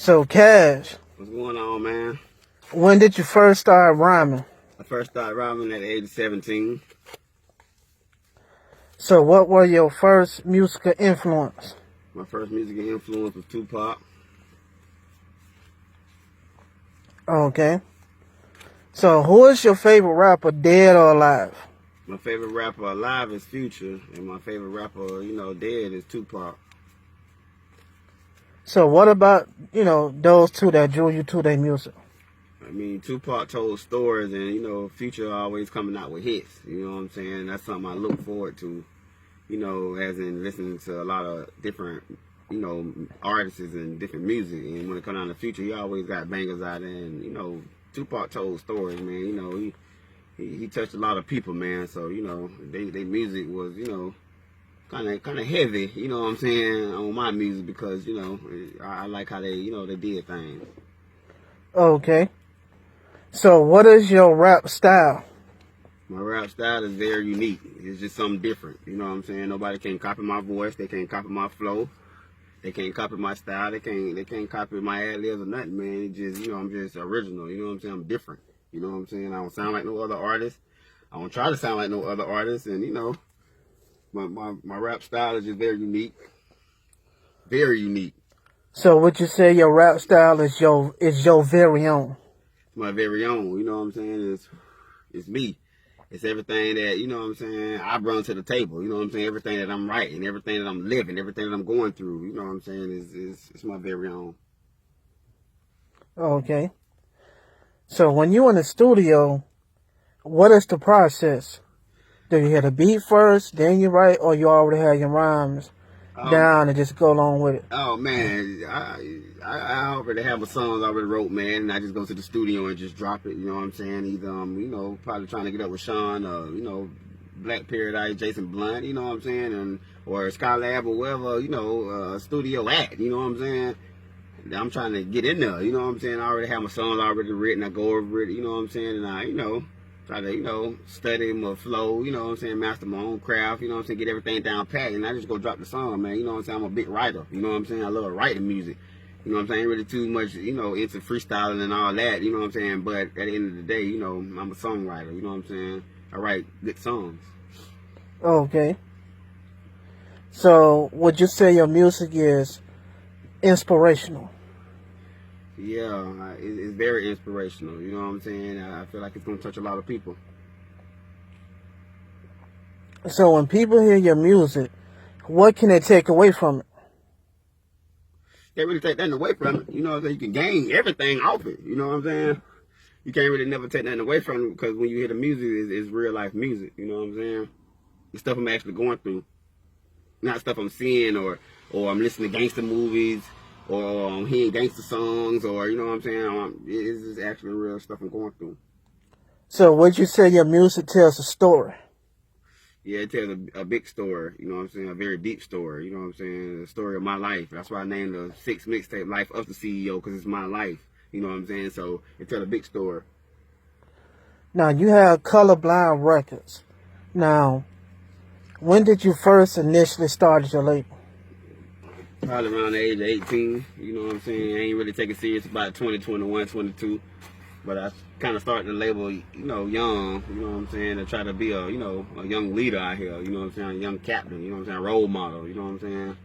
So, Cash, What's going on, man? when did you first start rhyming? I first started rhyming at the age of 17. So, what were your first musical influence? My first musical influence was Tupac. Okay. So, who is your favorite rapper, dead or alive? My favorite rapper alive is Future, and my favorite rapper, dead is Tupac. So, what about, those two that drew you to their music? I mean, Tupac told stories, and, Future always coming out with hits. You know what I'm saying? That's something I look forward to, as in listening to a lot of different, artists and different music. And when it comes down to Future, he always got bangers out there. And, Tupac told stories, man. He touched a lot of people, man. So, they music was, kind of heavy, you know what I'm saying, on my music because, I like how they, they did things. Okay. So, what is your rap style? My rap style is very unique. It's just something different. You know what I'm saying? Nobody can copy my voice. They can't copy my flow. They can't copy my style. They can't copy my ad-libs or nothing, man. It just, I'm just original. You know what I'm saying? I'm different. You know what I'm saying? I don't sound like no other artist. I don't try to sound like no other artist. And, my rap style is just very unique. Very unique. So, would you say your rap style is your very own? It's my very own. You know what I'm saying? It's me. It's everything that, you know what I'm saying, I bring to the table. You know what I'm saying? Everything that I'm writing, everything that I'm living, everything that I'm going through. You know what I'm saying? It's my very own. Okay. So, when you're in the studio, what is the process? Do you hear the beat first, then you write, or you already have your rhymes down and just go along with it? Oh, man, I already have a song already wrote, man, and I just go to the studio and just drop it, you know what I'm saying? Either, probably trying to get up with Sean, Black Paradise, Jason Blunt, you know what I'm saying? Or Skylab or wherever, studio at, you know what I'm saying? I'm trying to get in there, you know what I'm saying? I already have my songs already written, I go over it, you know what I'm saying? And I, try to, study my flow, you know what I'm saying, master my own craft, you know what I'm saying, get everything down pat, and I just go drop the song, man, you know what I'm saying, I'm a big writer, you know what I'm saying, I love writing music, you know what I'm saying, I ain't really too much, into freestyling and all that, you know what I'm saying, but at the end of the day, I'm a songwriter, you know what I'm saying, I write good songs. Okay. So, would you say your music is inspirational? Yeah, it's very inspirational, you know what I'm saying, I feel like it's going to touch a lot of people. So when people hear your music, what can they take away from it? Can't really take nothing away from it, you know what I'm saying, you can gain everything off it, you know what I'm saying, you can't really never take nothing away from it because when you hear the music, it's real life music, you know what I'm saying, the stuff I'm actually going through, not stuff I'm seeing or I'm listening to gangster movies, or I'm hearing gangster songs, or, you know what I'm saying, it's just actually real stuff I'm going through. So would you say your music tells a story? Yeah, it tells a big story, you know what I'm saying, a very deep story, you know what I'm saying, the story of my life. That's why I named the 6 mixtape Life of the CEO, because it's my life, you know what I'm saying, so it tells a big story. Now, you have Colorblind Records. Now, when did you first initially start your label? Probably around the age of 18, you know what I'm saying, I ain't really taking serious about 20, 21, 22, but I kind of started the label, young, you know what I'm saying, to try to be a young leader out here, you know what I'm saying, a young captain, you know what I'm saying, a role model, you know what I'm saying,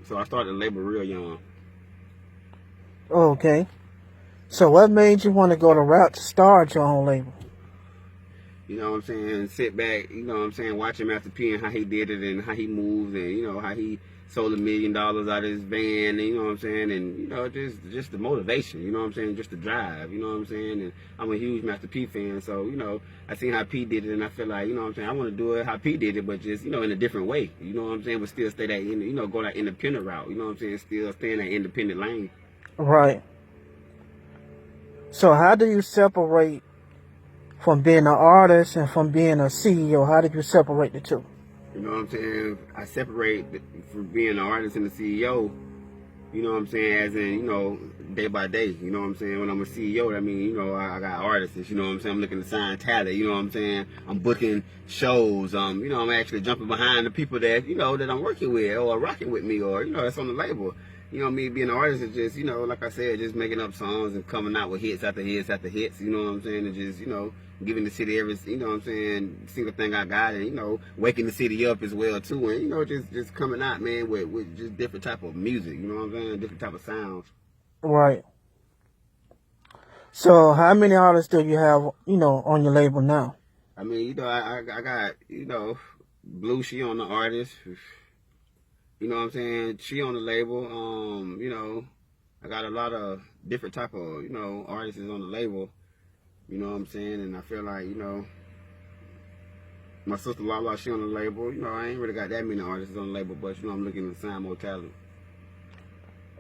so I started the label real young. Okay. So what made you want to go the route to start your own label? You know what I'm saying, sit back, you know what I'm saying, watch him Master P and how he did it and how he moved and, how he sold $1 million out of his van, and, you know what I'm saying, and, just the motivation, you know what I'm saying, just the drive, you know what I'm saying, and I'm a huge Master P fan, so, I seen how P did it, and I feel like, you know what I'm saying, I want to do it how P did it, but just, in a different way, you know what I'm saying, but still stay that, go that independent route, you know what I'm saying, still stay in that independent lane. Right. So how do you separate from being an artist and from being a CEO? How do you separate the two? You know what I'm saying? I separate from being an artist and a CEO, you know what I'm saying, as in, day by day, you know what I'm saying? When I'm a CEO, that means, I got artists, you know what I'm saying? I'm looking to sign talent, you know what I'm saying? I'm booking shows, I'm actually jumping behind the people that, that I'm working with or rocking with me or, that's on the label. you know, me being an artist is just, you know, like I said, just making up songs and coming out with hits after hits after hits, you know what I'm saying? And just, you know, giving the city every, you know what I'm saying, single thing I got, and, you know, waking the city up as well, too. And, you know, just coming out, man, with just different type of music, you know what I'm saying? Different type of sounds. Right. So how many artists do you have, you know, on your label now? I mean, you know, I got, you know, Blue, she on the artist. You know what I'm saying? She on the label. You know, I got a lot of different type of, you know, artists on the label. You know what I'm saying? And I feel like, you know, my sister Lala, she on the label. You know, I ain't really got that many artists on the label, but, you know, I'm looking to sign more talent.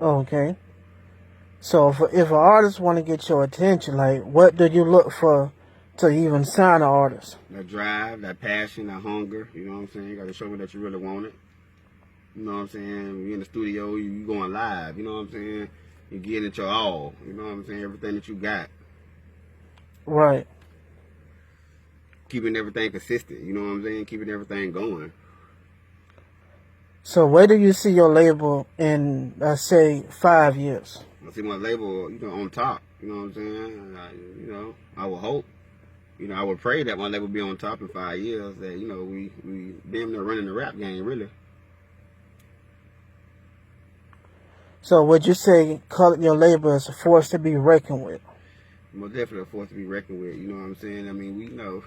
Okay. So if an artist want to get your attention, like, what do you look for to even sign an artist? That drive, that passion, that hunger. You know what I'm saying? You got to show me that you really want it. You know what I'm saying? When you're in the studio, you going live. You know what I'm saying? You getting it your all. You know what I'm saying? Everything that you got. Right. Keeping everything consistent. You know what I'm saying? Keeping everything going. So where do you see your label in, let's say, 5 years? I see my label, you know, on top. You know what I'm saying? You know, I would hope. You know, I would pray that my label be on top in 5 years. That, you know, we damn near running the rap game, really. So would you say your label is a force to be reckoned with? Most definitely a force to be reckoned with. You know what I'm saying? I mean, we know.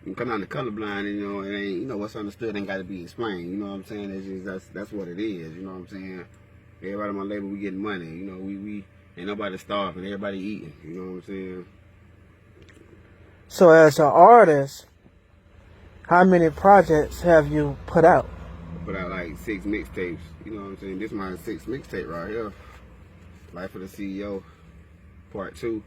You come down to Colorblind, and, you know, it ain't, you know, what's understood ain't got to be explained. You know what I'm saying? It's just, that's what it is. You know what I'm saying? Everybody on my label, we getting money. You know, we ain't nobody starving. Everybody eating. You know what I'm saying? So as an artist, how many projects have you put out? I put out like 6 mixtapes. You know what I'm saying? This is my 6th mixtape right here. Life of the CEO, Part 2.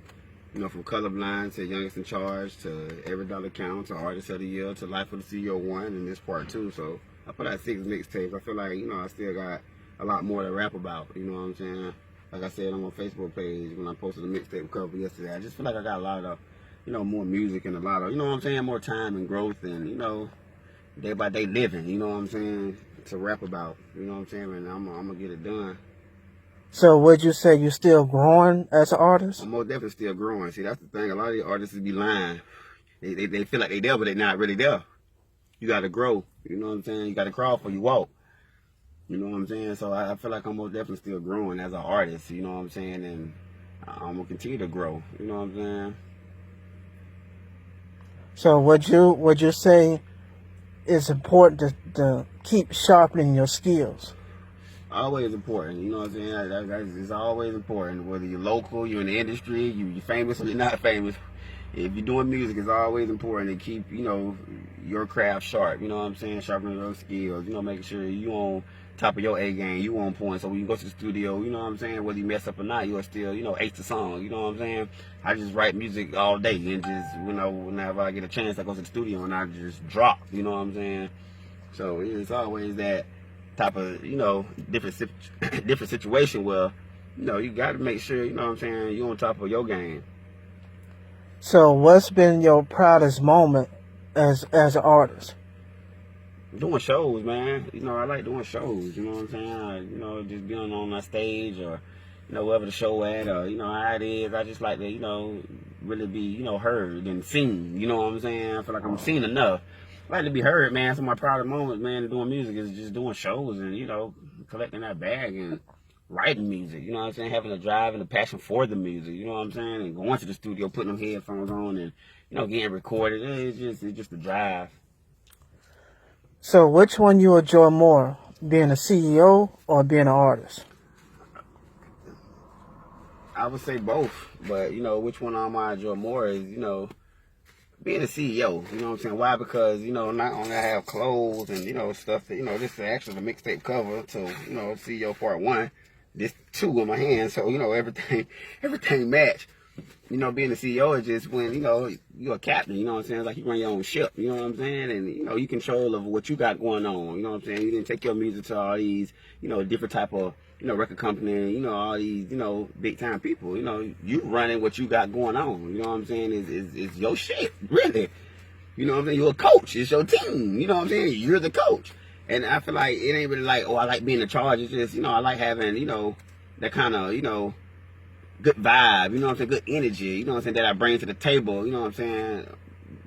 You know, from Colorblind to Youngest in Charge to Every Dollar Count to Artist of the Year to Life of the CEO 1 and this Part 2. So I put out 6 mixtapes. I feel like, you know, I still got a lot more to rap about. You know what I'm saying? Like I said on my Facebook page when I posted a mixtape cover yesterday, I just feel like I got a lot of, you know, more music and a lot of, you know what I'm saying, more time and growth and, you know, day by day living, you know what I'm saying, to rap about. You know what I'm saying? And I'm going to get it done. So would you say you're still growing as an artist? I'm most definitely still growing. See, that's the thing. A lot of these artists be lying. They feel like they there, but they're not really there. You got to grow. You know what I'm saying? You got to crawl before you walk. You know what I'm saying? So I feel like I'm most definitely still growing as an artist. You know what I'm saying? And I'm going to continue to grow. You know what I'm saying? So would you say it's important to keep sharpening your skills? Always important, you know what I'm saying? It's always important. Whether you're local, you're in the industry, you're famous or you're not famous. If you're doing music, it's always important to keep, you know, your craft sharp. You know what I'm saying? Sharpening those skills. You know, making sure you on top of your A game, you on point. So when you go to the studio, you know what I'm saying? Whether you mess up or not, you'll still, you know, ace the song. You know what I'm saying? I just write music all day and just, you know, whenever I get a chance, I go to the studio and I just drop. You know what I'm saying? So it's always that type of, you know, different situation where, you know, you got to make sure, you know what I'm saying, you're on top of your game. So what's been your proudest moment as an artist? Doing shows, man. You know, I like doing shows, you know what I'm saying? You know, just being on my stage or, you know, wherever the show at or, you know, how it is. I just like to, you know, really be, you know, heard and seen, you know what I'm saying? I feel like I'm seen enough. I like to be heard, man. Some of my proudest moments, man, doing music is just doing shows and, you know, collecting that bag and writing music, you know what I'm saying? Having a drive and a passion for the music, you know what I'm saying? And going to the studio, putting them headphones on and, you know, getting recorded. It's just a drive. So which one you enjoy more, being a CEO or being an artist? I would say both, but, you know, which one I enjoy more is, you know, being a CEO, you know what I'm saying? Why? Because, you know, not only I have clothes and, you know, stuff that, you know, this is actually the mixtape cover to, you know, CEO Part 1, this 2 in my hand, so, you know, everything match. You know, being a CEO is just when, you know, you're a captain, you know what I'm saying? It's like you run your own ship, you know what I'm saying? And, you know, you control of what you got going on, you know what I'm saying? You didn't take your music to all these, you know, different type of, you know, record company, you know, all these, you know, big time people, you know, you running what you got going on, you know what I'm saying? Is your shit, really. You know what I'm saying? You're a coach, it's your team, you know what I'm saying? You're the coach. And I feel like it ain't really like, oh, I like being in charge. It's just, I like having, that kind of, good vibe, you know what I'm saying, good energy, you know what I'm saying, that I bring to the table, you know what I'm saying,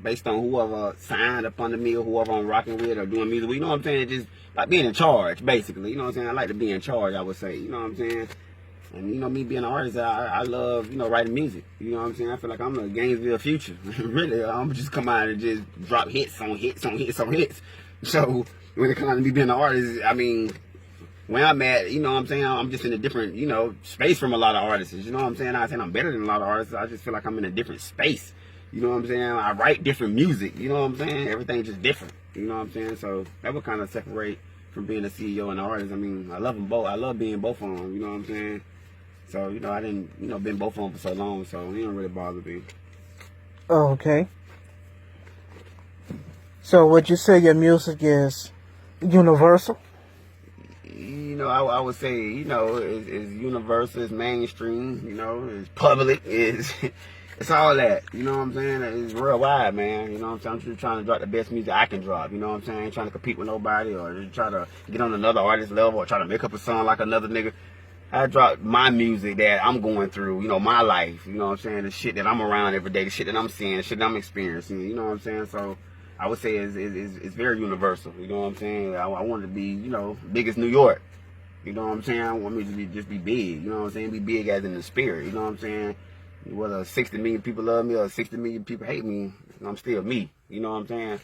based on whoever signed up under me or whoever I'm rocking with or doing music with, you know what I'm saying, just like being in charge, basically, you know what I'm saying. I like to be in charge, I would say, you know what I'm saying. And, me being an artist, I love, writing music, you know what I'm saying. I feel like I'm the Gainesville future. Really, I'm just come out and just drop hits on hits on hits on hits. So, when it comes to me being an artist, I mean, when I'm at, you know what I'm saying, I'm just in a different, space from a lot of artists. You know what I'm saying? I'm not saying I'm better than a lot of artists. I just feel like I'm in a different space. You know what I'm saying? I write different music. You know what I'm saying? Everything's just different. You know what I'm saying? So that would kind of separate from being a CEO and an artist. I mean, I love them both. I love being both of them. You know what I'm saying? So, I didn't, been both of them for so long. So it don't really bother me. Oh, okay. So would you say your music is universal? I would say, it's universal, it's mainstream, it's public, it's all that, you know what I'm saying? It's real wide, man, you know what I'm saying? I'm just trying to drop the best music I can drop, you know what I'm saying? I ain't trying to compete with nobody or just try to get on another artist level or try to make up a song like another nigga. I drop my music that I'm going through, my life, you know what I'm saying? The shit that I'm around every day, the shit that I'm seeing, the shit that I'm experiencing, you know what I'm saying? So I would say it's very universal, you know what I'm saying? I want it to be, biggest New York. You know what I'm saying? I want me to just be big. You know what I'm saying? Be big as in the spirit. You know what I'm saying? Whether 60 million people love me or 60 million people hate me, I'm still me. You know what I'm saying?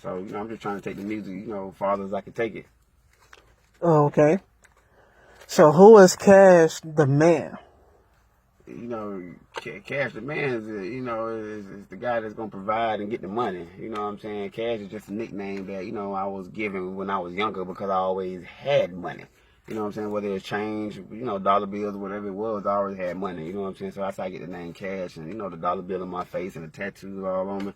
So, I'm just trying to take the music, farther as I can take it. Oh, okay. So who is Cash the Man? Cash the Man is the guy that's going to provide and get the money. You know what I'm saying? Cash is just a nickname that, I was given when I was younger because I always had money. You know what I'm saying? Whether it's change, dollar bills, whatever it was, I always had money. You know what I'm saying? So that's how I get the name Cash. And, the dollar bill on my face and the tattoos all on me.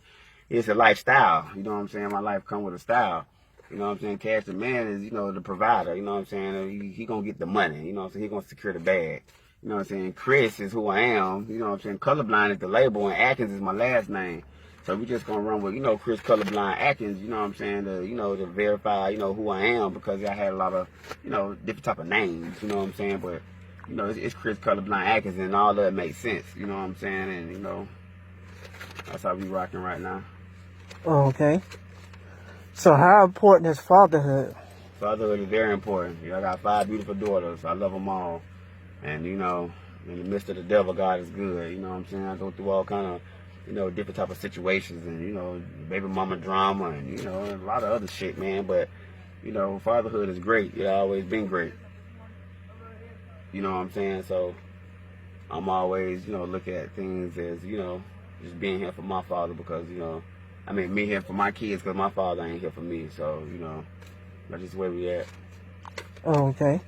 It's a lifestyle. You know what I'm saying? My life come with a style. You know what I'm saying? Cash the Man is, the provider. You know what I'm saying? He going to get the money. You know what I'm saying? He going to secure the bag. You know what I'm saying? Chris is who I am. You know what I'm saying? Colorblind is the label and Atkins is my last name. So we just gonna run with, Chris Colorblind Atkins, you know what I'm saying, to verify, who I am because I had a lot of, different type of names, you know what I'm saying? But, it's Chris Colorblind Atkins and all of it makes sense, you know what I'm saying? And, that's how we rocking right now. Oh, okay. So how important is fatherhood? Fatherhood is very important. I got 5 beautiful daughters. I love them all. And, in the midst of the devil, God is good. You know what I'm saying? I go through all kind of, different type of situations and, baby mama drama and, a lot of other shit, man. But, fatherhood is great. It's always been great. You know what I'm saying? So I'm always, look at things as, just being here for my father because, me here for my kids because my father ain't here for me. So, that's just where we at. Oh, okay.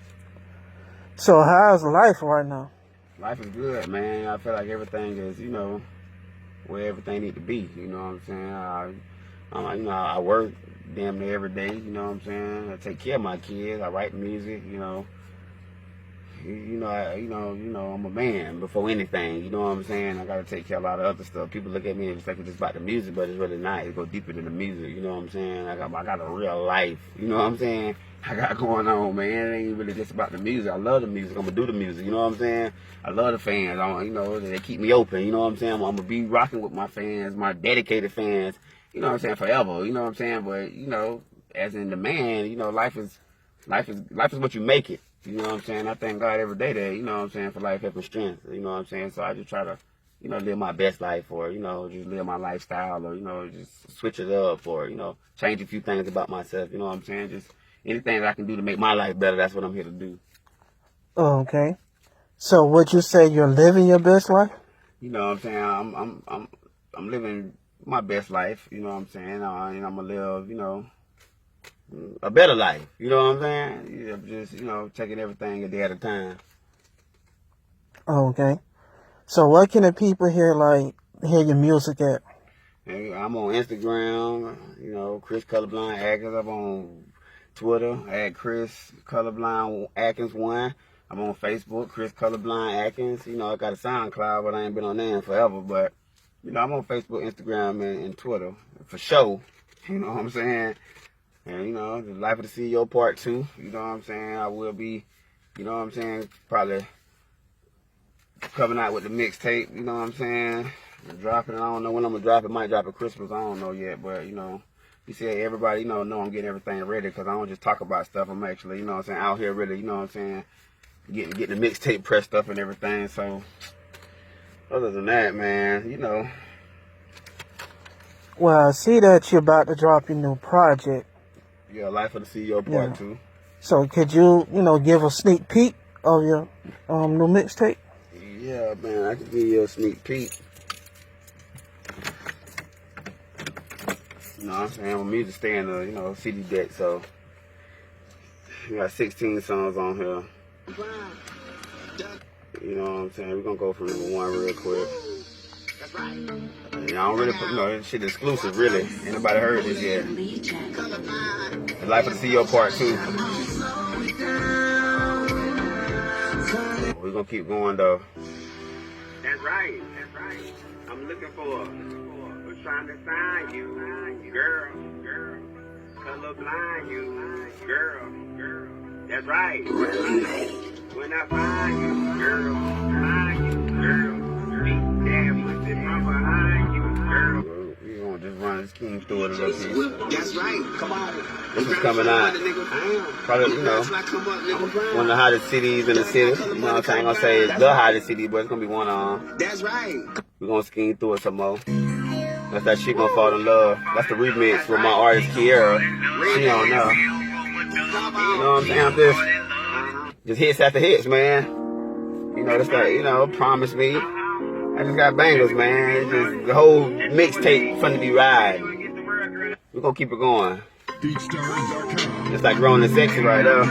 So how's life right now? Life is good, man. I feel like everything is, where everything need to be. You know what I'm saying? I work damn near every day. You know what I'm saying? I take care of my kids. I write music. I'm a man before anything. You know what I'm saying? I gotta take care of a lot of other stuff. People look at me and it's like it's just about the music, but it's really not. It go deeper than the music. You know what I'm saying? I got a real life. You know what I'm saying? I got going on, man. It ain't really just about the music. I love the music. I'm gonna do the music. You know what I'm saying? I love the fans. They keep me open. You know what I'm saying? I'm gonna be rocking with my fans, my dedicated fans. You know what I'm saying? Forever. You know what I'm saying? But as in the man, life is what you make it. You know what I'm saying? I thank God every day that, you know what I'm saying, for life, health, and strength. You know what I'm saying? So I just try to, live my best life or, just live my lifestyle or, just switch it up or, change a few things about myself. You know what I'm saying? Just anything that I can do to make my life better, that's what I'm here to do. Oh, okay. So would you say you're living your best life? You know what I'm saying? I'm living my best life. You know what I'm saying? And I'm gonna live, a better life. You know what I'm saying? Just, taking everything a day at a time. Oh, okay. So what can the people hear your music at? Hey, I'm on Instagram, Chris Colorblind Atkins. I'm on Twitter at Chris Colorblind Atkins 1. I'm on Facebook, Chris Colorblind Atkins. I got a SoundCloud, but I ain't been on there in forever. But, I'm on Facebook, Instagram, and Twitter for sure. You know what I'm saying? And, you know, the Life of the CEO Part 2, you know what I'm saying? I will be, you know what I'm saying, probably coming out with the mixtape, you know what I'm saying? Dropping it, I don't know when I'm going to drop it. Might drop at Christmas, I don't know yet. But, you know, you see everybody, you know I'm getting everything ready because I don't just talk about stuff. I'm actually, you know what I'm saying, out here really, you know what I'm saying, getting the mixtape pressed up and everything. So, other than that, man, you know. Well, I see that you're about to drop your new project. Yeah, Life of the CEO Part 2. So could you, you know, give a sneak peek of your new mixtape? Yeah, man, I can give you a sneak peek. You know what I'm saying? With me to stay in the, you know, CD deck, so we got 16 songs on here. You know what I'm saying? We're gonna go from number 1 real quick. That's right. And I don't really put, you know, this shit exclusive, really. Ain't nobody heard this yet. The Life of the CEO Part 2. We're gonna keep going, though. That's right, that's right. I'm looking for trying to find you, girl. Colorblind you, girl. That's right. When I find you, girl. Beat that pussy from behind you, girl. We gonna just run the scheme through it a little bit. That's right. Come on. This is coming out. Probably, you know, one of the hottest cities in the city. You know what I'm saying? I ain't gonna say it's the hottest city, but it's gonna be one of them. That's right. We're gonna scheme through it some more. That's that She Gon' Fall in Love. That's the remix with my artist Kiera. She don't know. You know what I'm saying? Just hits after hits, man. You know, that's that, you know, Promise Me. I just got bangers, man. It's just the whole mixtape fun to be riding. We're gonna keep it going. It's like Grown and Sexy right there.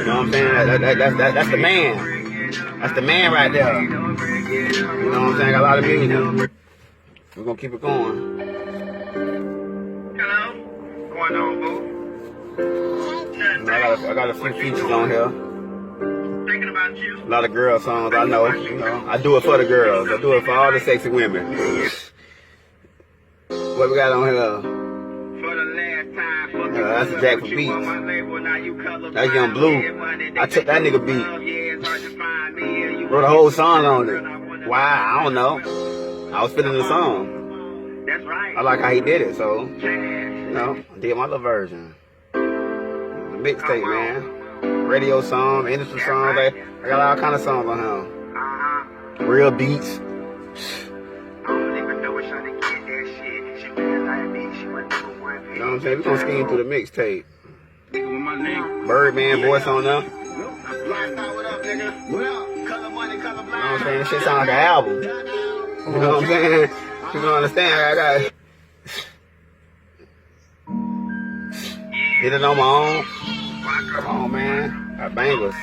You know what I'm saying? That's the man. That's the man right there. You know what I'm saying? Got a lot of music. We're gonna keep it going. Hello? What's going on, boo? I got a few features on here. Thinking about you. A lot of girl songs, I know. You know, I do it for the girls. I do it for all the sexy women. What we got on here? That's a Jack for Beats. That's Young Blue. I took that nigga beat. Wrote a whole song on it. Why? I don't know. I was feeling the song. That's right. I like how he did it, so, you know, I did my little version. The mixtape, man. Radio song, industry songs. I got all kind of songs on here. Real beats. You know what I'm saying? We're gonna scheme through the mixtape. Birdman voice on there. You know what I'm saying? This shit sound like an album. You know what I'm saying? You don't understand? I got did it on my own. Come on, man. Got bangers.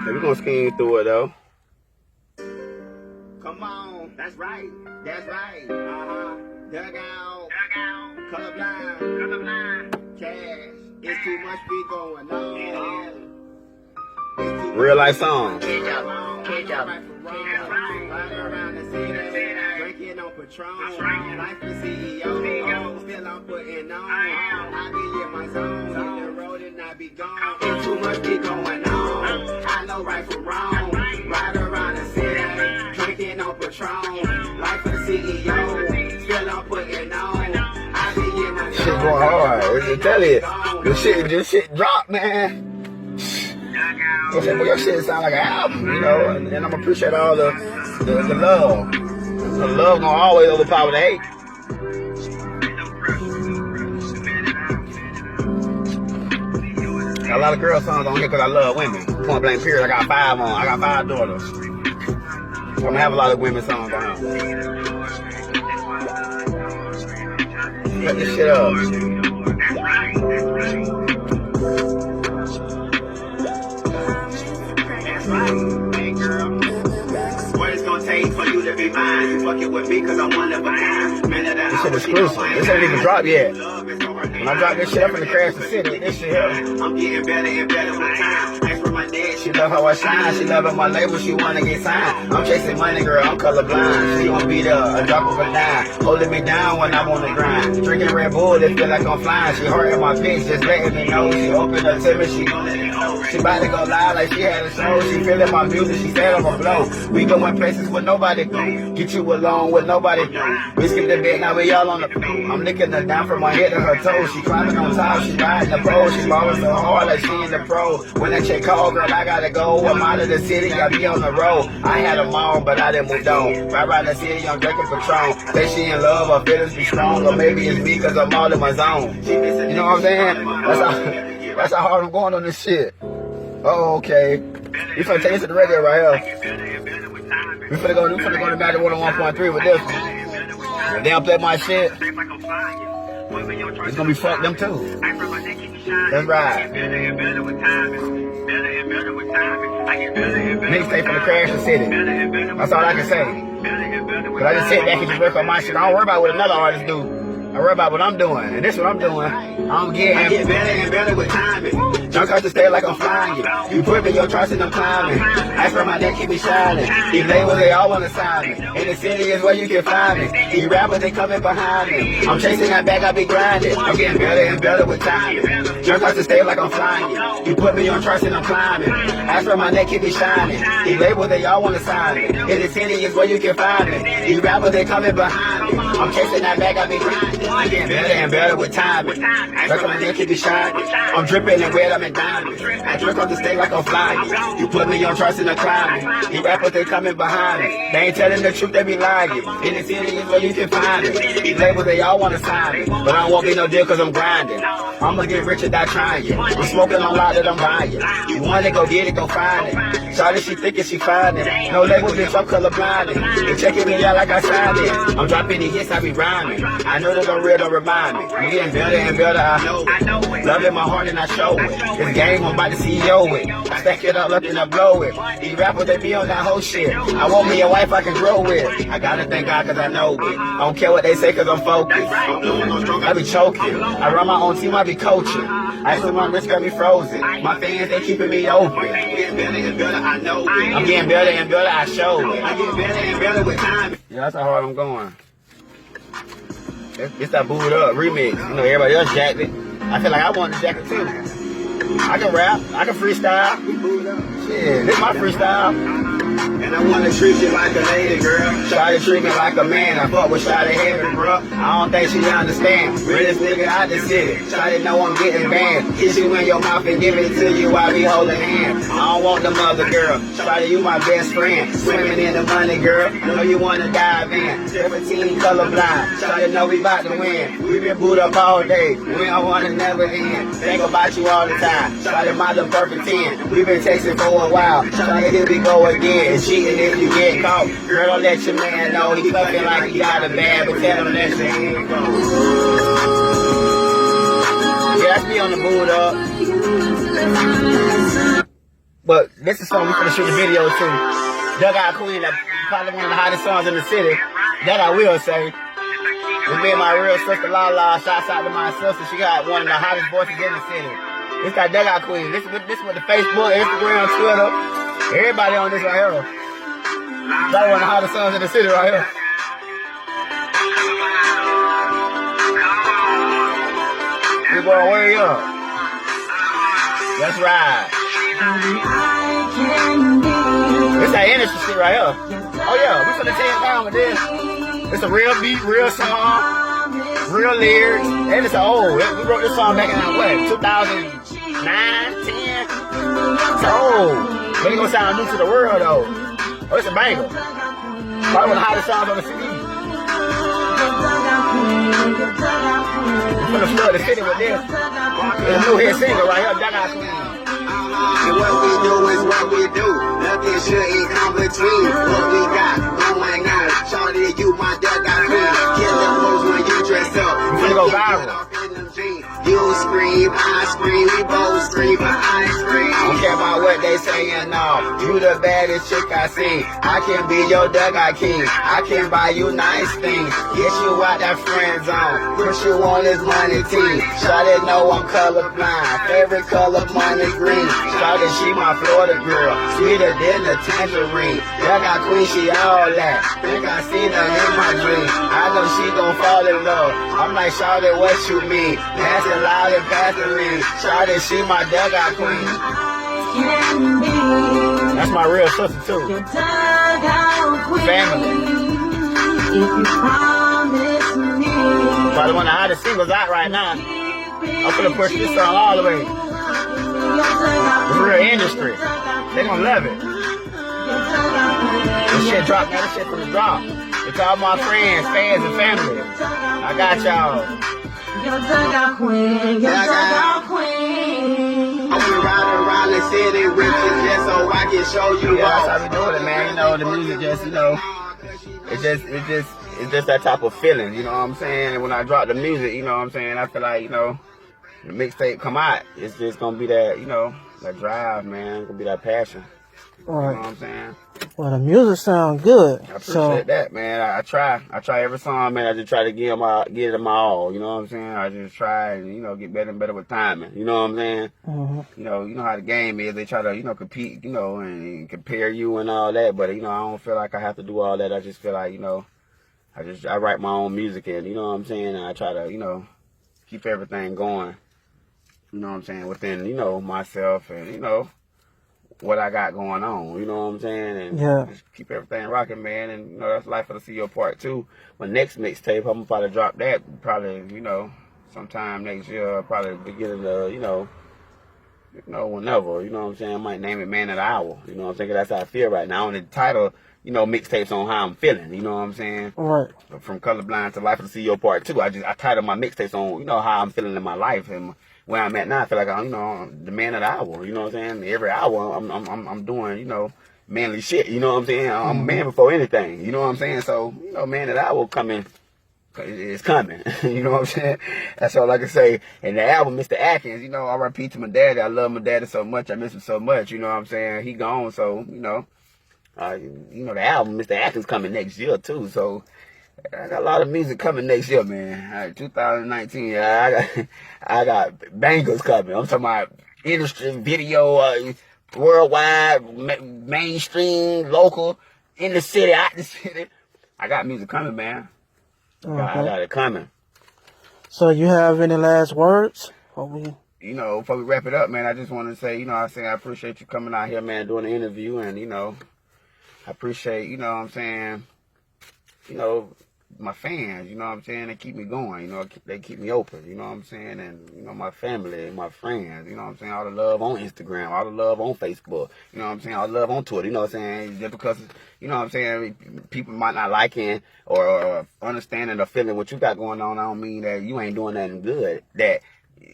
So we're gonna scheme through it though. Come on, that's right, Dug out, colorblind, cash, it's too much be going on. Real life song. Riding around the city, drinking on Patron, life is CEO, still I'm putting on, I be in my zone, hit the road and I be gone, it's too much be going on, I know right from wrong, ride around the city, drinking on Patron, life of the CEO, still I'm putting on, I be in my zone. Shit going hard, I tell you, this shit dropped, man. Your shit sound like an album, you know, and I'm appreciate all the love. The love gonna always overpower the hate. Got a lot of girl songs on here because I love women. Point blank period. I got 5 on. I got 5 daughters. I'm gonna have a lot of women songs on here. Cut this shit up. Hey girl, what it's gonna take for you to be mine? You fucking with me cause I'm one of a kind. This shit exclusive. This ain't even dropped yet. When I drop this shit up in the crash the city, this shit here. I'm getting better and better with time. Ask for my dad, she love how I shine. She loving my label, she wanna get signed. I'm chasing money, girl, I'm colorblind. She gon' be there, a drop of a dime. Holding me down when I'm on the grind. Drinking Red Bull, it feel like I'm flying. She hurting my bitch, just letting me know. She opened up to me, she about to go live like she had a show. She feeling my music, she said I'm a blow. We going places where nobody go. Get you alone with nobody go. We skip the bed, now we all on the floor. I'm licking her down from my head to her toes. She climbing on top, she riding the pole. She ballin' so hard like she in the pro. When that chick call, girl, I gotta go. I'm out of the city, I be on the road. I had them on, but I didn't move on. Right around the city, I'm drinking Patron. Say she in love, her feelings be strong. Or maybe it's me, cause I'm all in my zone. You know what I'm saying? That's how hard I'm going on this shit. Oh, okay. We finna take this to the radio right here. We finna go to Matter 101.3 with this one. If they don't play my shit, it's gonna be fucked them too. That's right. Mixtape from the Crash the City. That's all I can say. Cause I just sit back and just work on my shit. I don't worry about what another artist do. I worry about what I'm doing, and this is what I'm doing. I get better and better with timing. Jump out to stay like I'm flying. You put me your trust and I'm climbing. Ice from my neck keep me shining. These labels they all wanna sign me. In the city is where you can find me. These rappers they coming behind me. I'm chasing that bag, I be grinding. I'm getting better and better with timing. Jump out to stay like I'm flying. You put me on trust and I'm climbing. Ice from my neck keep me shining. These labels they all wanna sign me. In the city is where you can find me. These rappers they coming behind me. I'm chasing that bag, I be grinding. I'm getting better and better with timing. That's my neck keep me shining. I'm dripping in red, I'm in diamonds. I drip on the stage like I'm flying. You put me on trust and I'm climbing. These rappers they coming behind me. They ain't telling the truth, they be lying. In the city is where you can find me. These labels they all wanna sign me, but I won't be no deal cause I'm grinding. I'ma get rich and die trying. I'm smoking on lot that I'm buying. You want it, go get it, go find it. Shawty she thinking she find it. No label bitch, I'm colorblind. They checking me out like I signed it. I'm dropping the hits, I be rhyming. I know that I'm real, don't remind me. I'm getting better and better, I know it. Love in my heart and I show it. This game, I'm about to CEO it. I stack it all up and I blow it. These rappers, they be on that whole shit. I want me a wife I can grow with. I gotta thank God cause I know it. I don't care what they say cause I'm focused. I be choking. I run my own team, I be coaching. I feel my wrist got me frozen. My fans, they keeping me open. I'm getting better and better, I know it. I'm getting better and better, I show it. I get better and better with time. Yeah, that's how hard I'm going. It's that booed up remix. You know, everybody else jacked it. I feel like I want to jack it too. I can rap, I can freestyle. Shit, this is my freestyle. And I wanna treat you like a lady, girl. Try to treat me like a man. I fuck with Shawty heaven, bro. I don't think she understand. Realest nigga out the city. Shawty know I'm getting banned. Kiss you in your mouth and give it to you while we holding hands. I don't want them other girl. Shawty, you my best friend. Swimming in the money, girl. I know you wanna dive in. 17 colorblind. Shawty know we about to win. We been booed up all day. We don't wanna never end. Think about you all the time. Shawty my little perfect 10. We been texting for a while. Shawty, here we go again. Cheating if you get caught. Girl, don't let your man know he fucking like he got a bad, but tell him that shit ain't go. Yeah, I be on the mood up. But this is something we finna shoot a video too. Dugout Queen, that probably one of the hottest songs in the city. That I will say. With me and my real sister Lala, shouts out to my sister. She got one of the hottest voices in the city. This that Dugout Queen. This with the Facebook, Instagram, Twitter. Everybody on this right here. That one of the hottest songs in the city right here. We going way up. That's right. This that industry shit right here. Oh yeah, we finna take it down with this. It's a real beat, real song, real lyrics, and it's old. We wrote this song back in what, 2009, 10? It's old. But it gonna sound new to the world though. Oh, it's a banger. Probably one of the hottest songs on the CD. We're gonna flood the city with this. It's a new hit single right here, Dugout Queen. And what we do is what we do. Nothing shouldn't come between what we got going on. Shawty, you my Dugout Queen. Kill them hoes when you dress up. We're gonna go viral. You scream, I scream, we both scream for ice cream. I don't care about what they saying, no. You the baddest chick I seen. I can be your dugout king. I can buy you nice things. Get you out that friend zone. Put you on this money team. Shawty know I'm colorblind. Favorite color money green. Shawty, she my Florida girl. Sweeter than the tangerine. Dugout queen, she all that. Think I seen her in my dream. I know she gon' fall in love. I'm like, Shawty, what you mean? Pass it loud and pass the ring. Shawty, she my dugout queen. That's my real sister too. Family. Probably one of the hottest singles out right now. I'm gonna push this song all the way. It's real industry. They gonna love it. This shit drop, man. This shit from the drop. It's all my friends, fans, and family. I got y'all. Your dugout queen, your dugout queen. I'm riding around the city with you just so I can show you Yeah, all. that's how we doing it, man. You know, the music just, you know, it's just that type of feeling, you know what I'm saying? And when I drop the music, you know what I'm saying, I feel like, you know, the mixtape come out, it's just gonna be that, you know, that drive, man. It's gonna be that passion. All You know right. what I'm saying? Well, the music sound good. I appreciate So, that, man. I try every song, man. I just try to give it my all. You know what I'm saying? I just try and, you know, get better and better with timing. You know what I'm saying? mhm. You know how the game is. They try to, you know, compete, you know, and compare you and all that. But, you know, I don't feel like I have to do all that. I just feel like, you know, I write my own music and, you know what I'm saying? And I try to, you know, keep everything going. You know what I'm saying? Within, you know, myself and, you know, what I got going on, you know what I'm saying? And Yeah. just keep everything rocking, man. And, you know, that's Life of the CEO Part 2. My next mixtape, I'm going to probably drop that probably, you know, sometime next year, probably beginning of, you know, whenever, you know what I'm saying? I might name it Man of the Hour, you know what I'm saying? 'Cause that's how I feel right now. And the title, you know, mixtapes on how I'm feeling, you know what I'm saying? All right. From Colorblind to Life of the CEO Part 2, I titled my mixtapes on, you know, how I'm feeling in my life and where I'm at now. I feel like I'm, you know, the man of the hour, you know what I'm saying? Every hour I'm doing, you know, manly shit, you know what I'm saying? I'm a man before anything, you know what I'm saying? So, you know, man of the hour coming, it's coming, you know what I'm saying? That's all I can say. And the album, Mr. Atkins, you know, R.I.P. to my daddy. I love my daddy so much. I miss him so much, you know what I'm saying? He gone, so, you know, the album, Mr. Atkins, coming next year too, so I got a lot of music coming next year, man. 2019, yeah, I got bangers coming. I'm talking about industry, video, worldwide, mainstream, local, in the city, out the city. I got music coming, man. I got it coming. So, you have any last words? You know, before we wrap it up, man, I just want to say, you know, I appreciate you coming out here, man, doing the interview, and, you know, I appreciate, you know what I'm saying, you know, my fans, you know what I'm saying, they keep me going, you know, they keep me open, you know what I'm saying, and, you know, my family, my friends, you know what I'm saying, all the love on Instagram, all the love on Facebook, you know what I'm saying, all the love on Twitter, you know what I'm saying, just because, you know what I'm saying, people might not liking or understanding or feeling what you got going on, I don't mean that you ain't doing nothing good, that,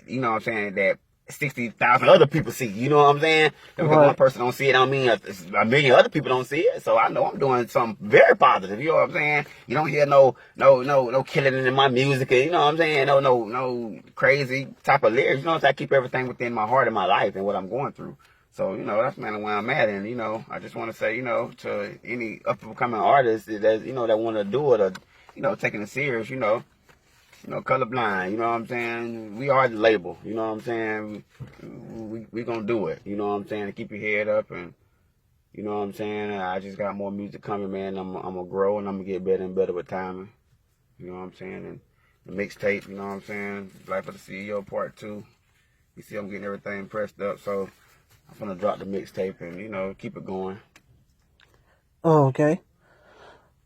you know what I'm saying, that 60,000 other people see, you know what I'm saying? Because Right. one person don't see it, I don't mean a million other people don't see it. So I know I'm doing something very positive, you know what I'm saying? You don't hear no killing in my music, you know what I'm saying? No crazy type of lyrics, you know what I'm saying? I keep everything within my heart and my life and what I'm going through. So, you know, that's mainly where I'm at. And, you know, I just want to say, you know, to any up-and-coming artists that, you know, that want to do it or, you know, taking it serious, you know, Colorblind, you know what I'm saying? We are the label, you know what I'm saying? We gonna do it, you know what I'm saying? Keep your head up and, you know what I'm saying? I just got more music coming, man. I'm gonna grow and I'm gonna get better and better with timing, you know what I'm saying? And the mixtape, you know what I'm saying? Life of the CEO Part 2. You see I'm getting everything pressed up, so I'm gonna drop the mixtape and, you know, keep it going. Oh, okay.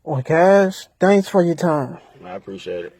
Well, Cash, thanks for your time. I appreciate it.